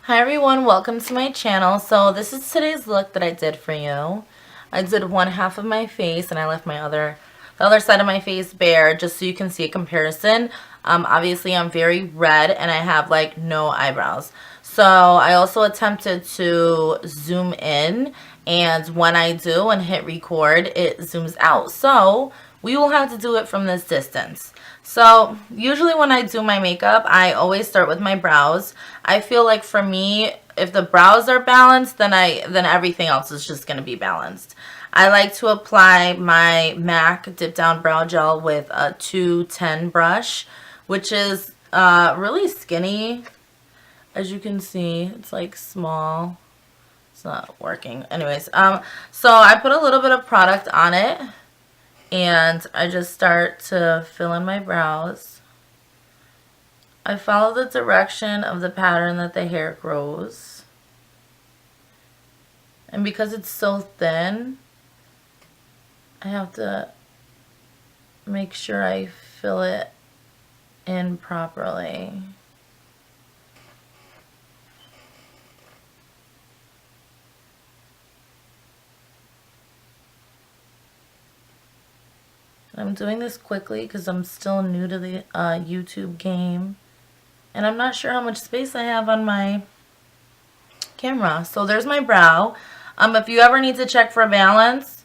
Hi everyone, welcome to my channel. So this is today's look that I did for you. I did one half of my face and I left the other side of my face bare just so you can see a comparison. Obviously I'm very red and I have like no eyebrows. So I also attempted to zoom in, and when I do and hit record, it zooms out. So we will have to do it from this distance. So usually when I do my makeup, I always start with my brows. I feel like for me, if the brows are balanced, then everything else is just going to be balanced. I like to apply my MAC Dipdown Brow Gel with a 210 brush, which is really skinny. As you can see, it's like small. It's not working. Anyways, so I put a little bit of product on it. And I just start to fill in my brows. I follow the direction of the pattern that the hair grows. And because it's so thin, I have to make sure I fill it in properly. I'm doing this quickly because I'm still new to the YouTube game. And I'm not sure how much space I have on my camera. So there's my brow. If you ever need to check for balance,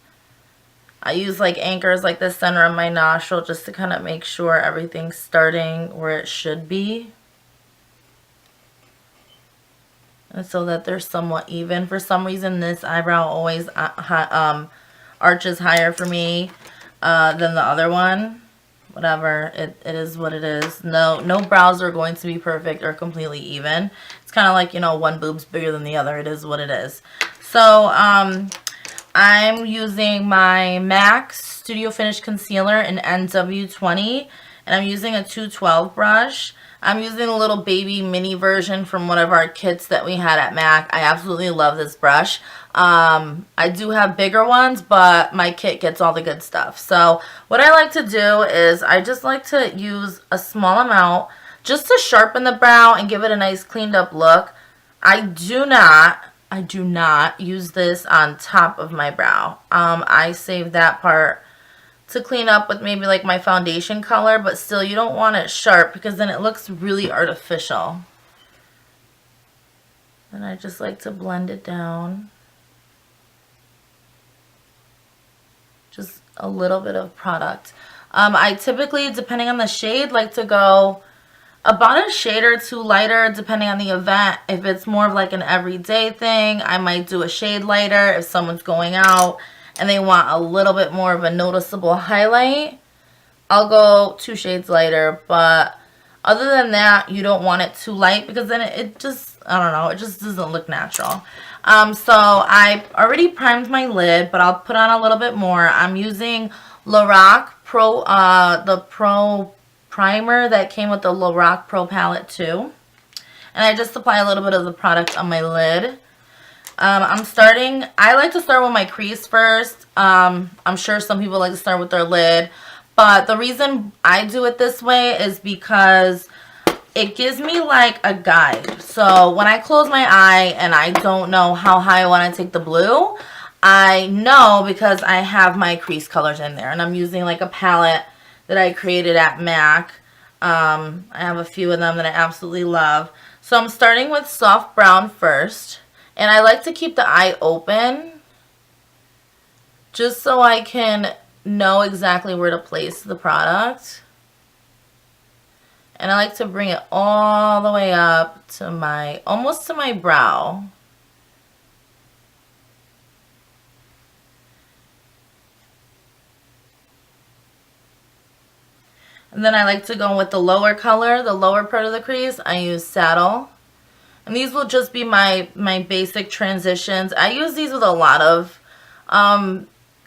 I use like anchors like the center of my nostril just to kind of make sure everything's starting where it should be. And so that they're somewhat even. For some reason, this eyebrow always arches higher for me than the other one. Whatever, it is what it is. No brows are going to be perfect or completely even. It's kind of like, you know, one boob's bigger than the other. It is what it is. So I'm using my MAC Studio Finish Concealer in NW20, and I'm using a 212 brush. I'm using a little baby mini version from one of our kits that we had at MAC. I absolutely love this brush. I do have bigger ones, but my kit gets all the good stuff. So what I like to do is I just like to use a small amount just to sharpen the brow and give it a nice cleaned up look. I do not use this on top of my brow. I save that part to clean up with maybe like my foundation color, but still you don't want it sharp because then it looks really artificial. And I just like to blend it down. Just a little bit of product. I typically, depending on the shade, like to go about a shade or two lighter depending on the event. If it's more of like an everyday thing, I might do a shade lighter. If someone's going out and they want a little bit more of a noticeable highlight, I'll go 2 shades lighter. But other than that, you don't want it too light because then it just, I don't know, it just doesn't look natural. So I already primed my lid, but I'll put on a little bit more. I'm using Lorac Pro, the Pro primer that came with the Lorac Pro palette too. And I just apply a little bit of the product on my lid. I like to start with my crease first. I'm sure some people like to start with their lid. But the reason I do it this way is because it gives me like a guide. So when I close my eye and I don't know how high I want to take the blue, I know because I have my crease colors in there. And I'm using like a palette that I created at MAC. I have a few of them that I absolutely love. So I'm starting with soft brown first. And I like to keep the eye open just so I can know exactly where to place the product. And I like to bring it all the way up to almost to my brow. And then I like to go with the lower color, the lower part of the crease. I use Saddle. And these will just be my basic transitions. I use these with a lot of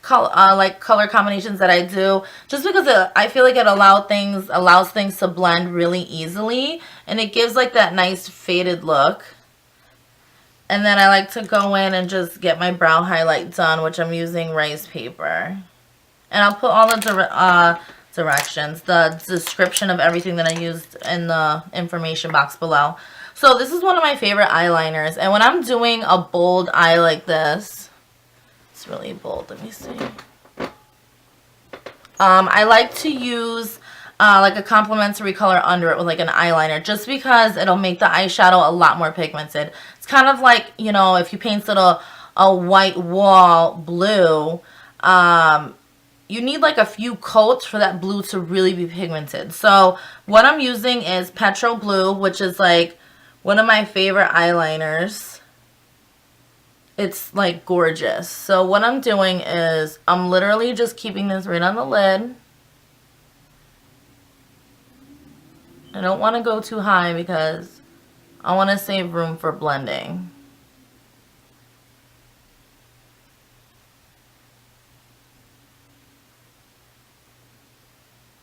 color combinations that I do, just because I feel like it allows things to blend really easily, and it gives like that nice faded look. And then I like to go in and just get my brow highlight done, which I'm using rice paper. And I'll put all the directions, the description of everything that I used in the information box below. So this is one of my favorite eyeliners, and when I'm doing a bold eye like this, it's really bold, let me see. I like to use like a complementary color under it with like an eyeliner, just because it'll make the eyeshadow a lot more pigmented. It's kind of like, you know, if you painted a white wall blue, you need like a few coats for that blue to really be pigmented. So what I'm using is Petrol Blue, which is like one of my favorite eyeliners. It's like gorgeous. So what I'm doing is I'm literally just keeping this right on the lid. I don't want to go too high because I want to save room for blending.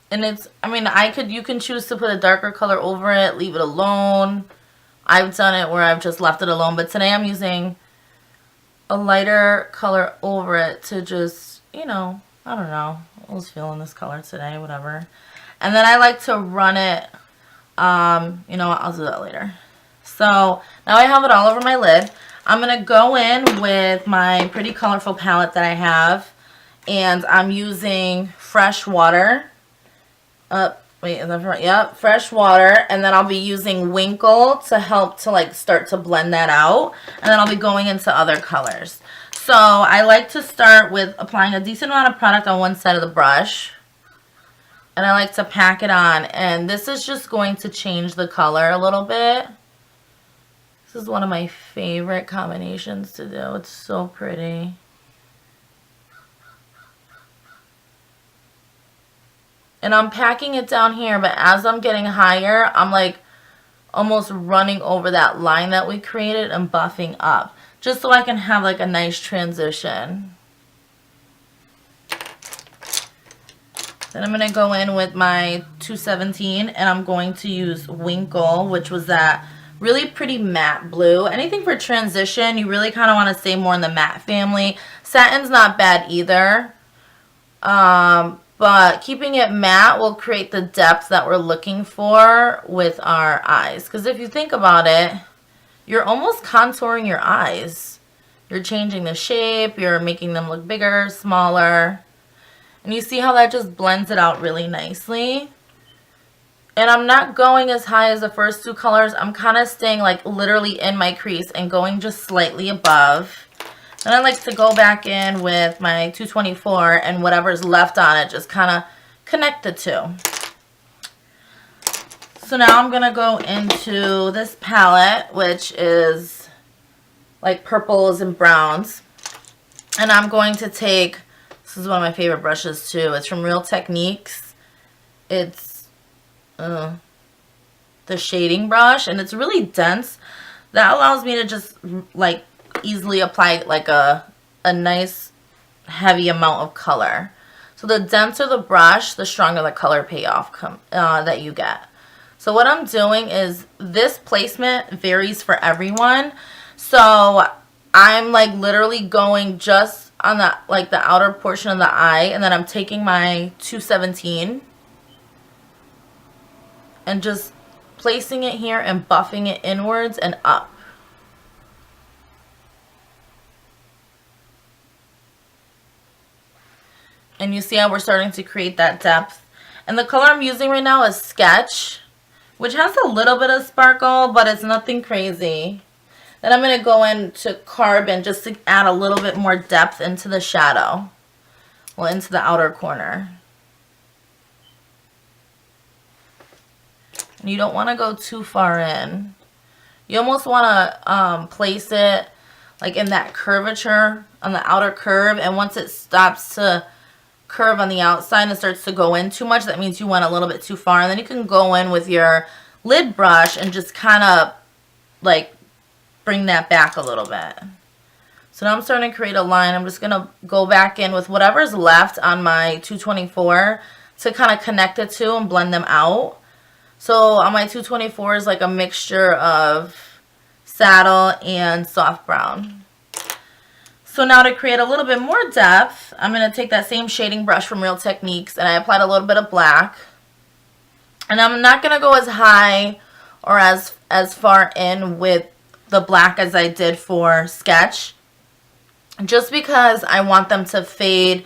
And it's, I mean, you can choose to put a darker color over it, leave it alone. I've done it where I've just left it alone, but today I'm using a lighter color over it to just, you know, I don't know. I was feeling this color today, whatever. And then I like to run it, you know what, I'll do that later. So now I have it all over my lid. I'm going to go in with my pretty colorful palette that I have, and I'm using Freshwater. Wait, is that right? Yep, Freshwater, and then I'll be using Winkle to help to like start to blend that out, and then I'll be going into other colors. So I like to start with applying a decent amount of product on one side of the brush, and I like to pack it on, and this is just going to change the color a little bit. This is one of my favorite combinations to do. It's so pretty. And I'm packing it down here, but as I'm getting higher, I'm like almost running over that line that we created and buffing up, just so I can have like a nice transition. Then I'm going to go in with my 217, and I'm going to use Winkle, which was that really pretty matte blue. Anything for transition, you really kind of want to stay more in the matte family. Satin's not bad either. But keeping it matte will create the depth that we're looking for with our eyes. Because if you think about it, you're almost contouring your eyes. You're changing the shape, you're making them look bigger, smaller. And you see how that just blends it out really nicely. And I'm not going as high as the first two colors. I'm kind of staying like literally in my crease and going just slightly above. And I like to go back in with my 224 and whatever's left on it, just kind of connect the two. So now I'm going to go into this palette, which is like purples and browns. And I'm going to take, this is one of my favorite brushes too. It's from Real Techniques. It's the shading brush, and it's really dense. That allows me to just like easily apply like a nice heavy amount of color. So the denser the brush, the stronger the color payoff that you get. So what I'm doing is, this placement varies for everyone. So I'm like literally going just on the like the outer portion of the eye, and then I'm taking my 217 and just placing it here and buffing it inwards and up. And you see how we're starting to create that depth. And the color I'm using right now is Sketch, which has a little bit of sparkle, but it's nothing crazy. Then I'm going to go into Carbon just to add a little bit more depth into the shadow. Well, into the outer corner. And you don't want to go too far in. You almost want to place it like in that curvature on the outer curve. And once it stops to curve on the outside and starts to go in too much, that means you went a little bit too far. And then you can go in with your lid brush and just kind of like bring that back a little bit. So now I'm starting to create a line. I'm just going to go back in with whatever's left on my 224 to kind of connect the two and blend them out. So on my 224 is like a mixture of saddle and soft brown. So now to create a little bit more depth, I'm going to take that same shading brush from Real Techniques, and I applied a little bit of black. And I'm not going to go as high or as as far in with the black as I did for Sketch, just because I want them to fade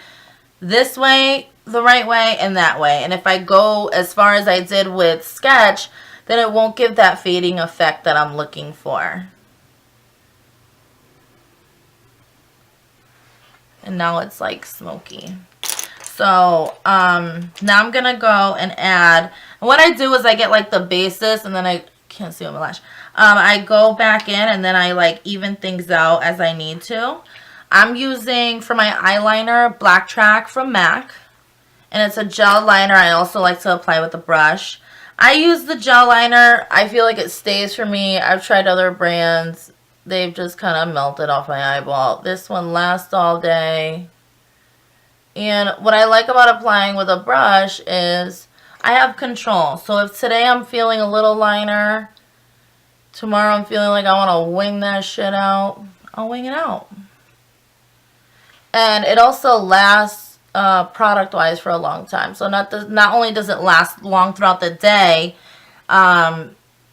this way, the right way, and that way. And if I go as far as I did with Sketch, then it won't give that fading effect that I'm looking for. And now it's like smoky. So now I'm gonna go and add, and what I do is I get like the basis, and then I can't see on my lash. I go back in and then I like even things out as I need to. I'm using for my eyeliner Black Track from MAC, and it's a gel liner. I also like to apply with a brush. I use the gel liner. I feel like it stays for me. I've tried other brands. They've just kind of melted off my eyeball. This one lasts all day. And what I like about applying with a brush is I have control. So if today I'm feeling a little liner, tomorrow I'm feeling like I want to wing that shit out, I'll wing it out. And it also lasts product-wise for a long time. So not only does it last long throughout the day,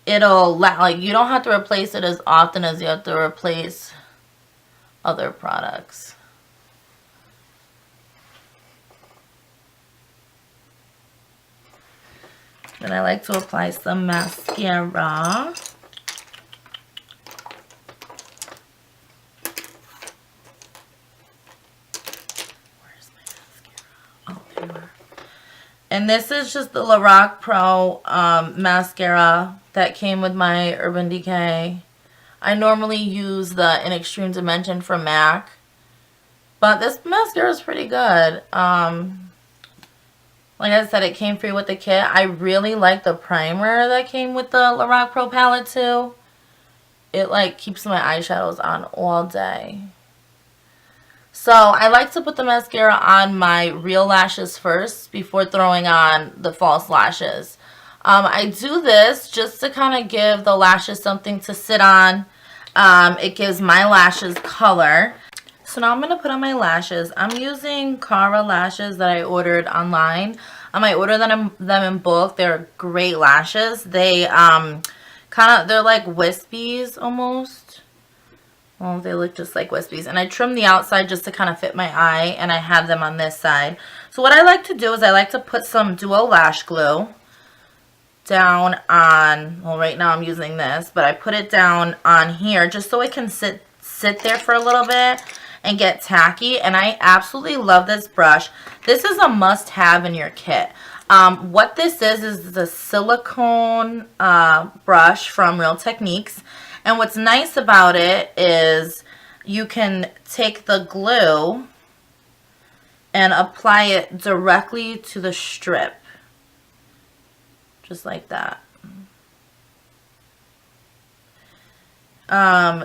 it'll like you don't have to replace it as often as you have to replace other products. Then I like to apply some mascara. Where's my mascara? Oh, there you are. And this is just the Lorac Pro mascara that came with my Urban Decay. I normally use the In Extreme Dimension from MAC, but this mascara is pretty good. Like I said, it came free with the kit. I really like the primer that came with the Lorac Pro palette too. It like keeps my eyeshadows on all day. So I like to put the mascara on my real lashes first before throwing on the false lashes. I do this just to kind of give the lashes something to sit on. It gives my lashes color. So now I'm going to put on my lashes. I'm using Cara lashes that I ordered online. I ordered them in bulk. They're great lashes. They they're like wispies almost. Well, they look just like wispies. And I trimmed the outside just to kind of fit my eye, and I have them on this side. So what I like to do is I like to put some Duo Lash Glue down on, well, right now I'm using this, but I put it down on here just so it can sit there for a little bit and get tacky. And I absolutely love this brush. This is a must-have in your kit. What this is the silicone brush from Real Techniques. And what's nice about it is you can take the glue and apply it directly to the strip. Just like that.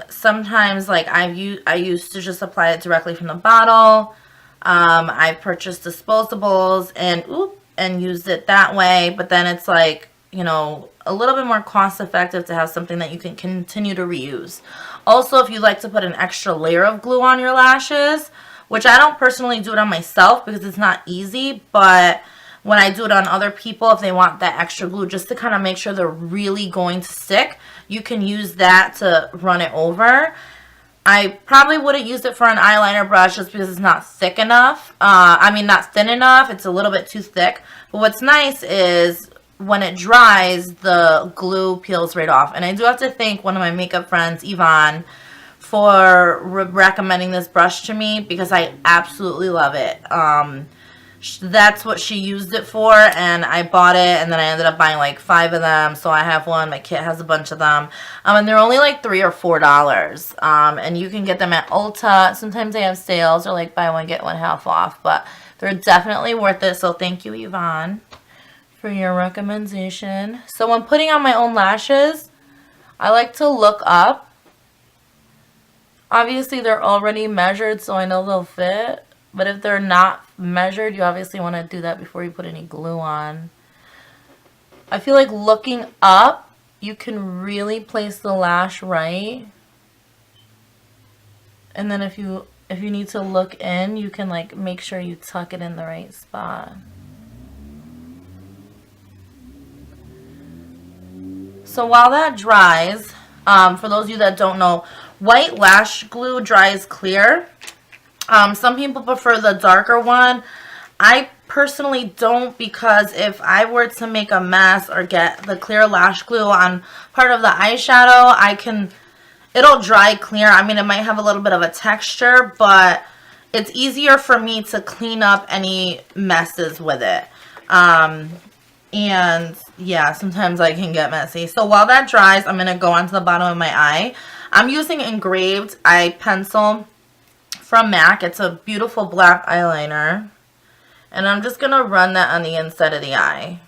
Sometimes like I used to just apply it directly from the bottle. I purchased disposables and used it that way, but then it's like, you know, a little bit more cost effective to have something that you can continue to reuse. Also, if you like to put an extra layer of glue on your lashes, which I don't personally do it on myself because it's not easy, but when I do it on other people, if they want that extra glue just to kind of make sure they're really going to stick, you can use that to run it over. I probably wouldn't use it for an eyeliner brush just because it's not thick enough. Not thin enough. It's a little bit too thick. But what's nice is when it dries, the glue peels right off. And I do have to thank one of my makeup friends, Yvonne, for recommending this brush to me because I absolutely love it. That's what she used it for, and I bought it, and then I ended up buying like 5 of them. So I have one, my kit has a bunch of them, and they're only like $3 or $4, and you can get them at Ulta. Sometimes they have sales or like buy one get one half off, but they're definitely worth it. So thank you, Yvonne, for your recommendation. So when putting on my own lashes, I like to look up. Obviously they're already measured, so I know they'll fit. But if they're not measured, you obviously want to do that before you put any glue on. I feel like looking up, you can really place the lash right. And then if you need to look in, you can like make sure you tuck it in the right spot. So while that dries, for those of you that don't know, white lash glue dries clear. Some people prefer the darker one. I personally don't, because if I were to make a mess or get the clear lash glue on part of the eyeshadow, it'll dry clear. I mean, it might have a little bit of a texture, but it's easier for me to clean up any messes with it. And yeah, sometimes I can get messy. So while that dries, I'm going to go onto the bottom of my eye. I'm using engraved eye pencil from MAC. It's a beautiful black eyeliner. And I'm just going to run that on the inside of the eye.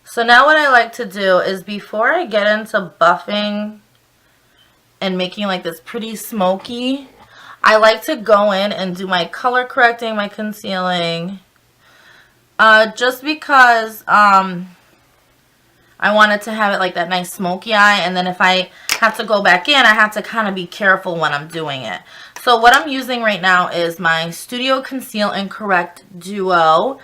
So now what I like to do is, before I get into buffing and making like this pretty smoky, I like to go in and do my color correcting, my concealing. Just because I wanted to have it like that nice smoky eye, and then if I have to go back in, I have to kind of be careful when I'm doing it. So what I'm using right now is my Studio Conceal and Correct Duo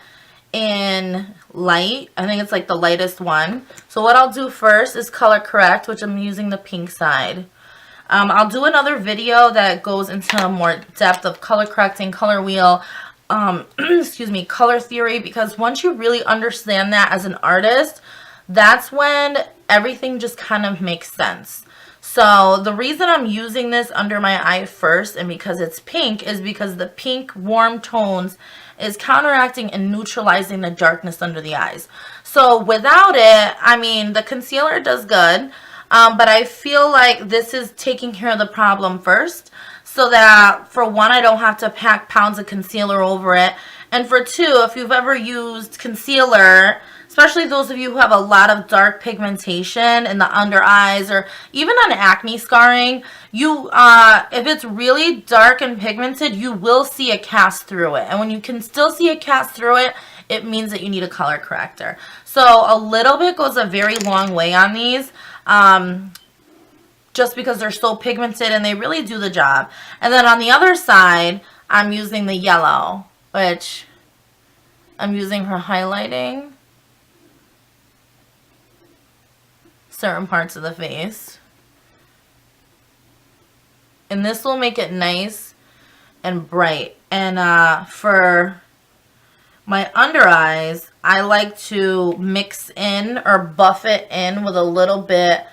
in light. I think it's like the lightest one. So what I'll do first is color correct, which I'm using the pink side. I'll do another video that goes into more depth of color correcting, color wheel, excuse me, color theory, because once you really understand that as an artist, that's when everything just kind of makes sense. So the reason I'm using this under my eye first, and because it's pink, is because the pink warm tones is counteracting and neutralizing the darkness under the eyes. So without it, I mean, the concealer does good, but I feel like this is taking care of the problem first, so that for one, I don't have to pack pounds of concealer over it, and for two, if you've ever used concealer, especially those of you who have a lot of dark pigmentation in the under eyes or even on acne scarring, if it's really dark and pigmented, you will see a cast through it. And when you can still see a cast through it, it means that you need a color corrector. So a little bit goes a very long way on these, just because they're so pigmented and they really do the job. And then on the other side, I'm using the yellow, which I'm using for highlighting certain parts of the face, and this will make it nice and bright. And for my under eyes, I like to mix in or buff it in with a little bit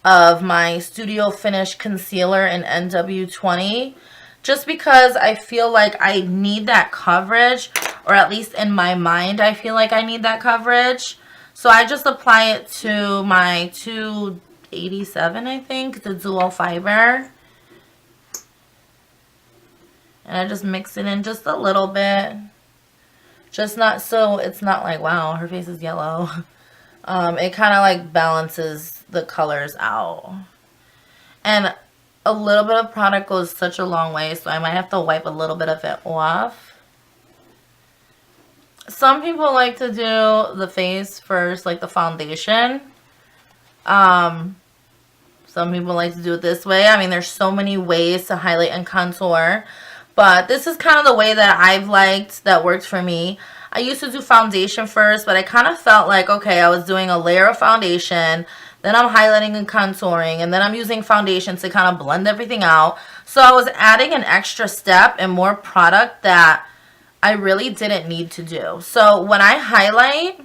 of my Studio Finish concealer in NW20, just because I feel like I need that coverage, or at least in my mind I feel like I need that coverage. So I just apply it to my 287, I think, the dual fiber. And I just mix it in just a little bit. Just not so it's not like, wow, her face is yellow. It kind of like balances the colors out. And a little bit of product goes such a long way, so I might have to wipe a little bit of it off. Some people like to do the face first, like the foundation. Some people like to do it this way. I mean, there's so many ways to highlight and contour, but this is kind of the way that I've liked, that worked for me. I used to do foundation first, but I kind of felt like, okay, I was doing a layer of foundation, then I'm highlighting and contouring, and then I'm using foundation to kind of blend everything out. So I was adding an extra step and more product that I really didn't need to do. So when I highlight,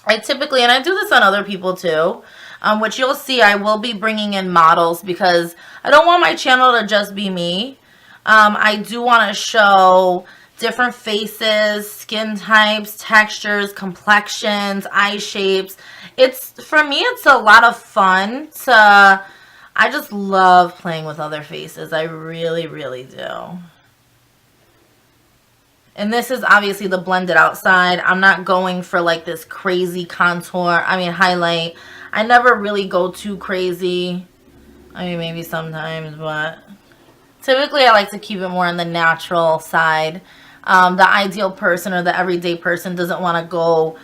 I typically, and I do this on other people too, which you'll see I will be bringing in models, because I don't want my channel to just be me. I do want to show different faces, skin types, textures, complexions, eye shapes. For me, it's a lot of fun I just love playing with other faces. I really, really do. And this is obviously the blended outside. I'm not going for like this crazy contour. I mean, highlight. I never really go too crazy. I mean, maybe sometimes, but typically I like to keep it more on the natural side. The ideal person or the everyday person doesn't want to go,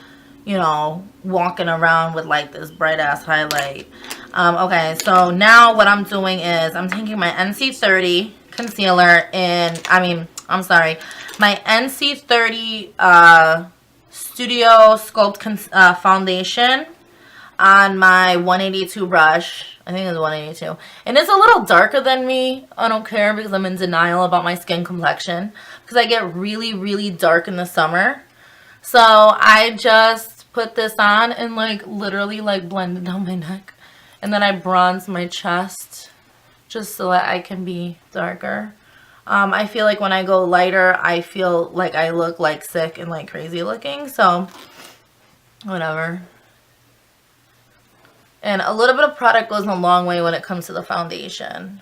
you know, walking around with like this bright ass highlight. Okay, so now what I'm doing is I'm taking my NC30 concealer my NC30 Studio Sculpt foundation. on my 182 brush. I think it's 182. And it's a little darker than me. I don't care because I'm in denial about my skin complexion. Because I get really, really dark in the summer. So I just put this on and like literally like blended down my neck. And then I bronze my chest just so that I can be darker. I feel like when I go lighter, I feel like I look like sick and like crazy looking. So whatever. And a little bit of product goes a long way when it comes to the foundation.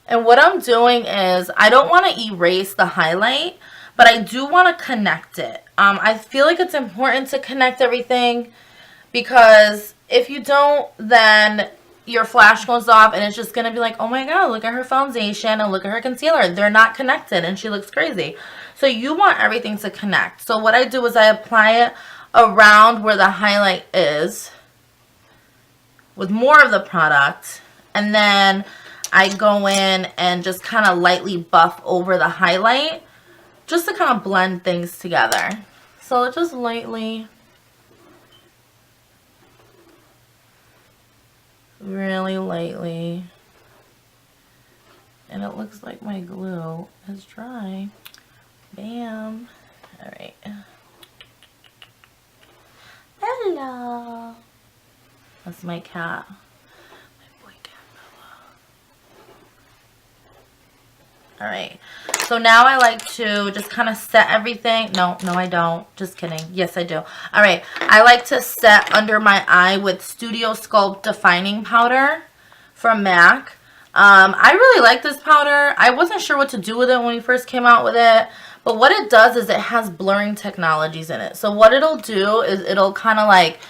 And what I'm doing is I don't want to erase the highlight, but I do want to connect it. I feel like it's important to connect everything because if you don't, then your flash goes off and it's just going to be like, oh my god, look at her foundation and look at her concealer. They're not connected and she looks crazy. So you want everything to connect. So what I do is I apply it around where the highlight is with more of the product, and then I go in and just kind of lightly buff over the highlight just to kind of blend things together. So just lightly, really lightly, and it looks like my glue is dry. Bam. All right. Hello. That's my cat. My boy cat Bella. Alright. So now I like to just kind of set everything. No, I don't. Just kidding. Yes, I do. Alright. I like to set under my eye with Studio Sculpt Defining Powder from MAC. I really like this powder. I wasn't sure what to do with it when we first came out with it. But what it does is it has blurring technologies in it. So what it'll do is it'll kind of like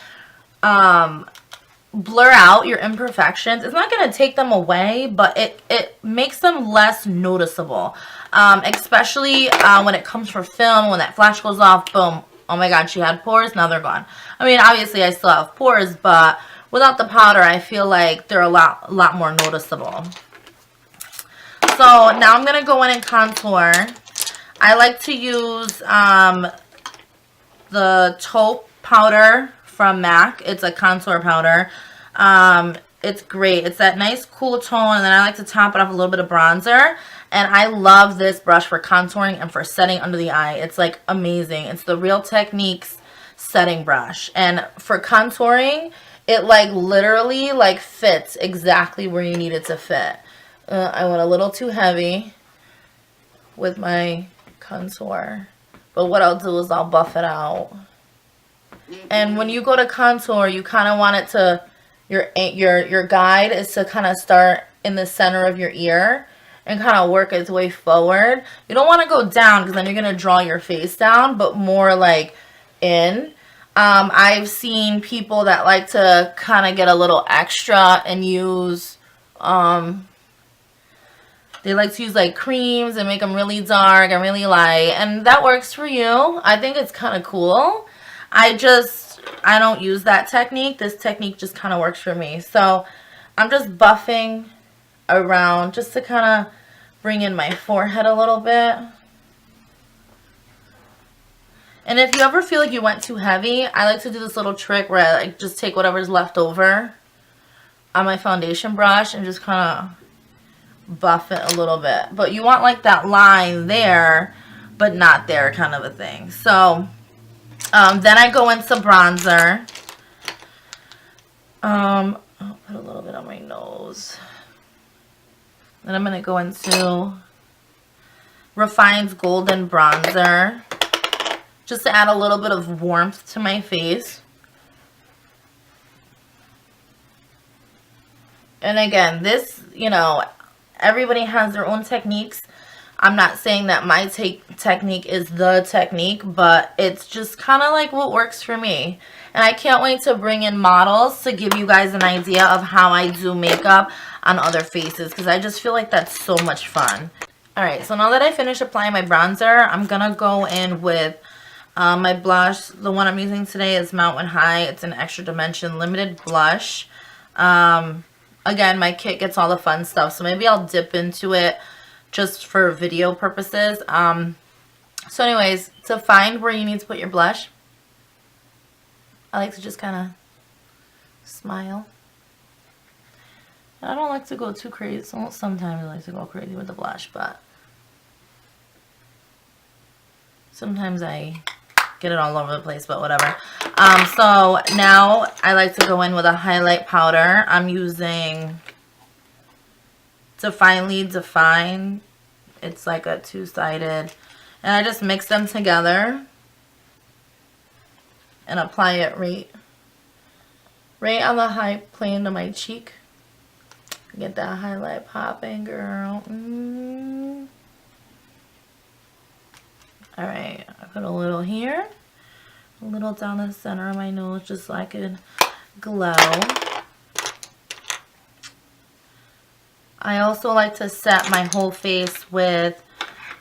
blur out your imperfections. It's not going to take them away, but it makes them less noticeable. Especially when it comes for film, when that flash goes off, boom. Oh my god, she had pores, now they're gone. I mean, obviously I still have pores, but without the powder, I feel like they're a lot more noticeable. So now I'm going to go in and contour. I like to use the taupe powder from MAC. It's a contour powder. It's great. It's that nice cool tone, and then I like to top it off with a little bit of bronzer. And I love this brush for contouring and for setting under the eye. It's like amazing. It's the Real Techniques setting brush. And for contouring, it like literally like fits exactly where you need it to fit. I went a little too heavy with my contour. But what I'll do is I'll buff it out. And when you go to contour, you kind of want it to, your guide is to kind of start in the center of your ear and kind of work its way forward. You don't want to go down because then you're going to draw your face down, but more like in. I've seen people that like to kind of get a little extra and use, they like to use like creams and make them really dark and really light, and that works for you. I think it's kind of cool. I don't use that technique. This technique just kind of works for me. So I'm just buffing around just to kind of bring in my forehead a little bit. And if you ever feel like you went too heavy, I like to do this little trick where I like just take whatever's left over on my foundation brush and just kind of buff it a little bit. But you want like that line there, but not there kind of a thing. So then I go into bronzer. I'll put a little bit on my nose. Then I'm going to go into Refined Golden Bronzer, just to add a little bit of warmth to my face. And again, this, you know, everybody has their own techniques. I'm not saying that my technique is the technique, but it's just kind of like what works for me. And I can't wait to bring in models to give you guys an idea of how I do makeup on other faces, because I just feel like that's so much fun. Alright, so now that I finished applying my bronzer, I'm going to go in with my blush. The one I'm using today is Mountain High. It's an Extra Dimension Limited Blush. Again, my kit gets all the fun stuff, so maybe I'll dip into it just for video purposes. So anyways, to find where you need to put your blush, I like to just kind of Smile. I don't like to go too crazy. Sometimes I like to go crazy with the blush, but sometimes I get it all over the place, but whatever. So now I like to go in with a highlight powder. I'm using Defiantly Define. It's like a two-sided. And I just mix them together and apply it right on the high plane of my cheek. Get that highlight popping, girl. Alright, I put a little here, a little down the center of my nose just so I can glow. I also like to set my whole face with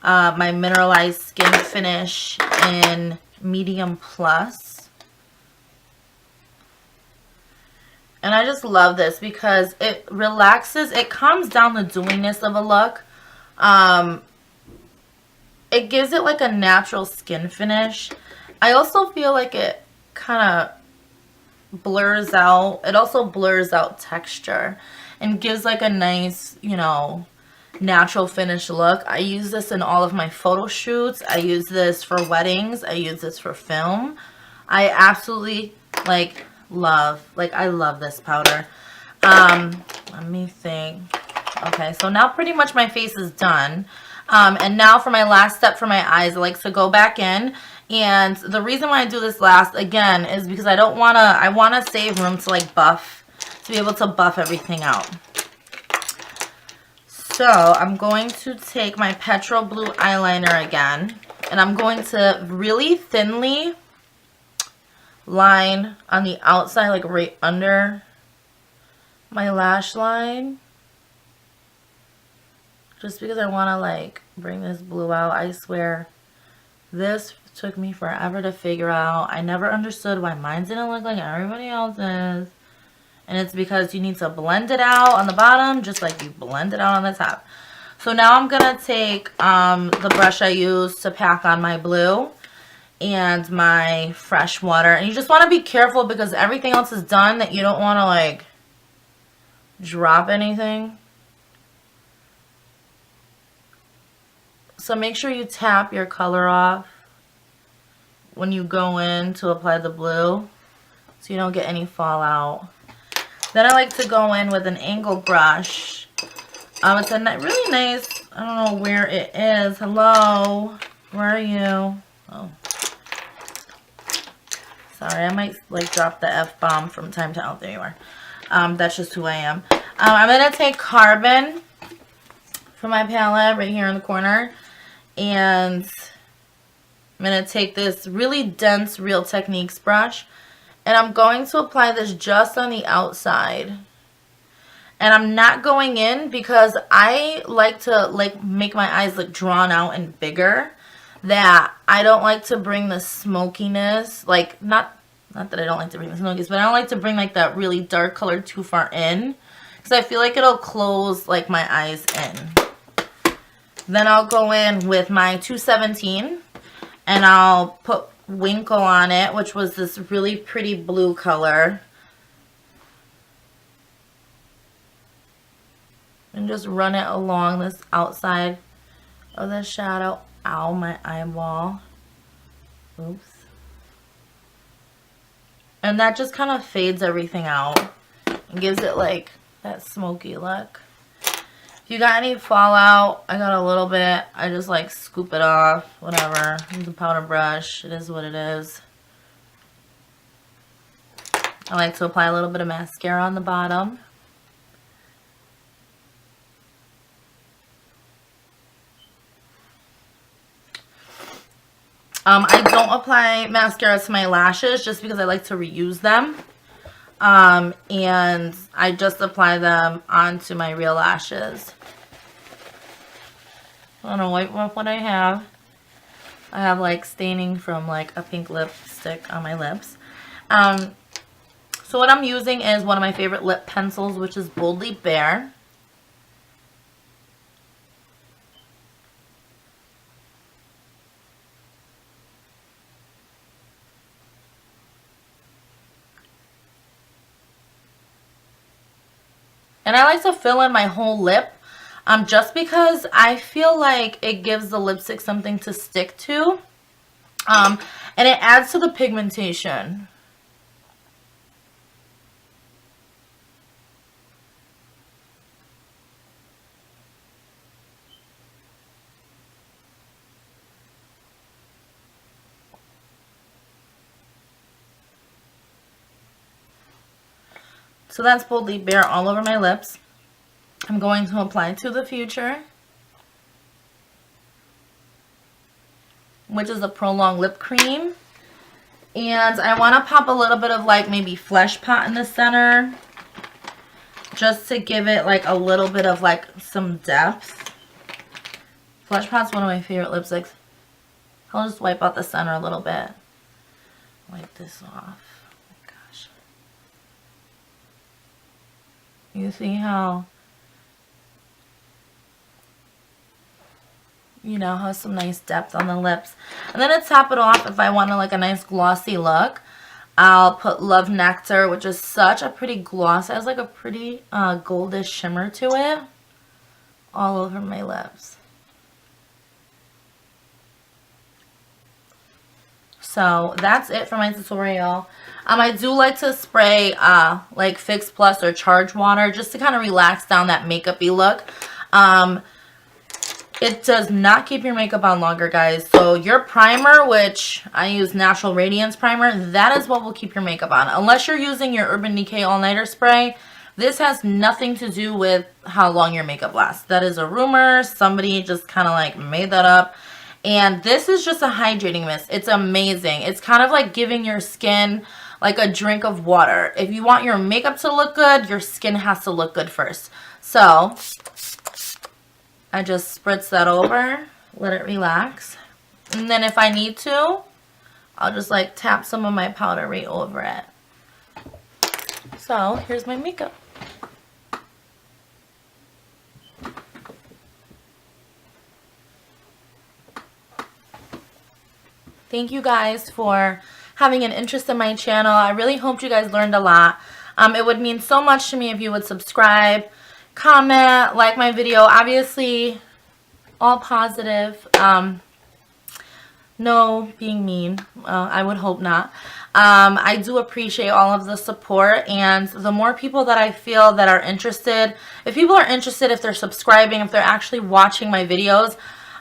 my mineralized skin finish in medium plus. And I just love this because it relaxes, it calms down the dewiness of a look. It gives it like a natural skin finish. I also feel like it kind of blurs out, it also blurs out texture and gives like a nice, you know, natural finish look. I use this in all of my photo shoots. I use this for weddings. I use this for film. I absolutely I love this powder. Let me think. Okay, so now pretty much my face is done. And now for my last step for my eyes, I like to go back in. And the reason why I do this last, again, is because I want to save room to like buff, to be able to buff everything out. So I'm going to take my petrol blue eyeliner again, and I'm going to really thinly line on the outside, like right under my lash line. Just because I want to like bring this blue out. I swear this took me forever to figure out. I never understood why mine didn't look like everybody else's. And it's because you need to blend it out on the bottom just like you blend it out on the top. So now I'm going to take the brush I used to pack on my blue and my freshwater. And you just want to be careful because everything else is done that you don't want to like drop anything. So make sure you tap your color off when you go in to apply the blue so you don't get any fallout. Then I like to go in with an angle brush. It's a really nice, I don't know where it is. Hello? Where are you? Oh. Sorry, I might like drop the F-bomb from time to time. There you are. That's just who I am. I'm going to take Carbon from my palette right here in the corner. And I'm going to take this really dense Real Techniques brush. And I'm going to apply this just on the outside. And I'm not going in because I like to make my eyes look drawn out and bigger. That I don't like to bring the smokiness, like not that I don't like to bring the smokiness, but I don't like to bring like that really dark color too far in. Because I feel like it'll close like my eyes in. Then I'll go in with my 217 and I'll put Winkle on it, which was this really pretty blue color, and just run it along this outside of the shadow. Ow, my eyeball. Oops. And that just kind of fades everything out and gives it like that smoky look. If you got any fallout, I got a little bit. I just like scoop it off, whatever. Use a powder brush. It is what it is. I like to apply a little bit of mascara on the bottom. I don't apply mascara to my lashes just because I like to reuse them. And I just apply them onto my real lashes. I'm gonna wipe off what I have. I have like staining from like a pink lipstick on my lips. So what I'm using is one of my favorite lip pencils, which is Bodly Bare. And I like to fill in my whole lip just because I feel like it gives the lipstick something to stick to. And it adds to the pigmentation. So that's Boldly Bare all over my lips. I'm going to apply To the Future, which is a Prolonged Lip Cream. And I want to pop a little bit of like maybe Fleshpot in the center, just to give it like a little bit of like some depth. Fleshpot's one of my favorite lipsticks. I'll just wipe out the center a little bit. Wipe this off. You see how, you know, has some nice depth on the lips. And then to top it off, if I want like a nice glossy look, I'll put Love Nectar, which is such a pretty gloss. It has like a pretty goldish shimmer to it, all over my lips. So that's it for my tutorial. I do like to spray like Fix Plus or Charge Water just to kind of relax down that makeup-y look. It does not keep your makeup on longer, guys. So your primer, which I use Natural Radiance Primer, that is what will keep your makeup on. Unless you're using your Urban Decay All Nighter Spray, this has nothing to do with how long your makeup lasts. That is a rumor. Somebody just kind of like made that up. And this is just a hydrating mist. It's amazing. It's kind of like giving your skin like a drink of water. If you want your makeup to look good, your skin has to look good first. So I just spritz that over, let it relax. And then if I need to, I'll just like tap some of my powder right over it. So here's my makeup. Thank you guys for having an interest in my channel. I really hope you guys learned a lot. It would mean so much to me if you would subscribe, comment, like my video. Obviously, all positive. No being mean. I would hope not. I do appreciate all of the support, and the more people that I feel that are interested, if people are interested, if they're subscribing, if they're actually watching my videos,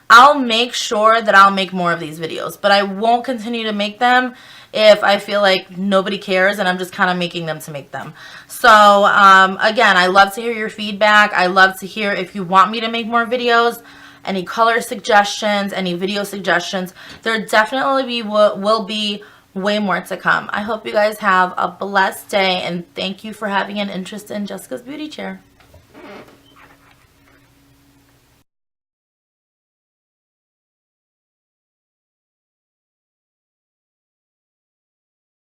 I'll make sure that I'll make more of these videos, but I won't continue to make them if I feel like nobody cares and I'm just kind of making them to make them. So, again, I love to hear your feedback. I love to hear if you want me to make more videos, any color suggestions, any video suggestions. There definitely will be way more to come. I hope you guys have a blessed day, and thank you for having an interest in Jessica's Beauty Chair.